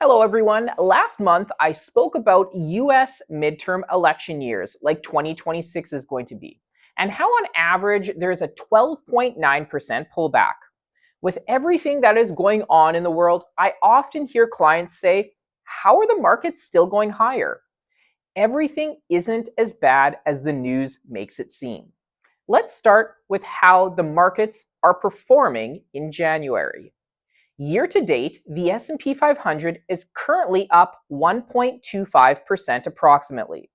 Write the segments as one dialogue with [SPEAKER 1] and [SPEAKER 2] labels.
[SPEAKER 1] Hello, everyone. Last month, I spoke about US midterm election years, like 2026 is going to be, and how on average there's a 12.9% pullback. With everything that is going on in the world, I often hear clients say, how are the markets still going higher? Everything isn't as bad as the news makes it seem. Let's start with how the markets are performing in January. Year to date, the S&P 500 is currently up 1.25% approximately.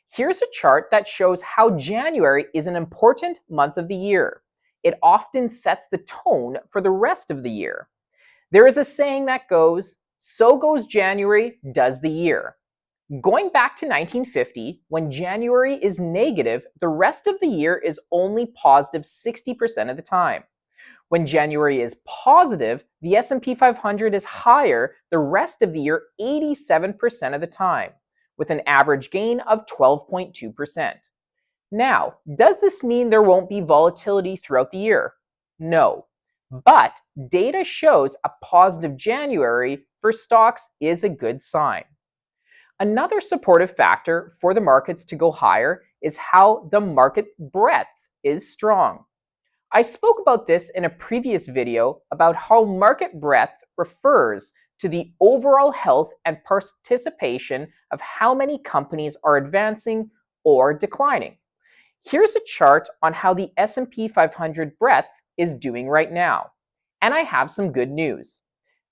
[SPEAKER 1] Here's a chart that shows how January is an important month of the year. It often sets the tone for the rest of the year. There is a saying that goes, "So goes January, does the year." Going back to 1950, when January is negative, the rest of the year is only positive 60% of the time. When January is positive, the S&P 500 is higher the rest of the year 87% of the time, with an average gain of 12.2%. Now, does this mean there won't be volatility throughout the year? No. But data shows a positive January for stocks is a good sign. Another supportive factor for the markets to go higher is how the market breadth is strong. I spoke about this in a previous video about how market breadth refers to the overall health and participation of how many companies are advancing or declining. Here's a chart on how the S&P 500 breadth is doing right now. And I have some good news.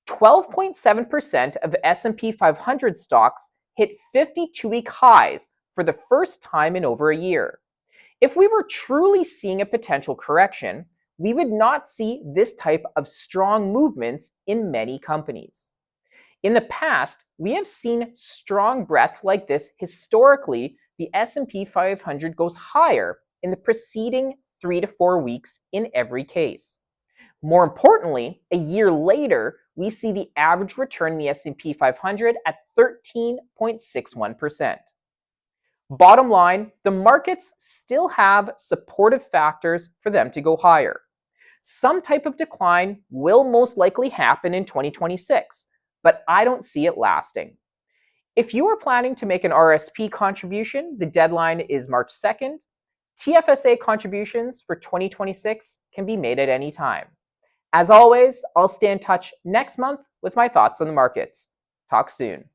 [SPEAKER 1] 12.7% of S&P 500 stocks hit 52-week highs for the first time in over a year. If we were truly seeing a potential correction, we would not see this type of strong movements in many companies. In the past, we have seen strong breadth like this historically. The S&P 500 goes higher in the preceding 3 to 4 weeks in every case. More importantly, a year later, we see the average return in the S&P 500 at 13.61%. Bottom line, the markets still have supportive factors for them to go higher. Some type of decline will most likely happen in 2026, but I don't see it lasting. If you are planning to make an RSP contribution, the deadline is March 2nd. TFSA contributions for 2026 can be made at any time. As always, I'll stay in touch next month with my thoughts on the markets. Talk soon.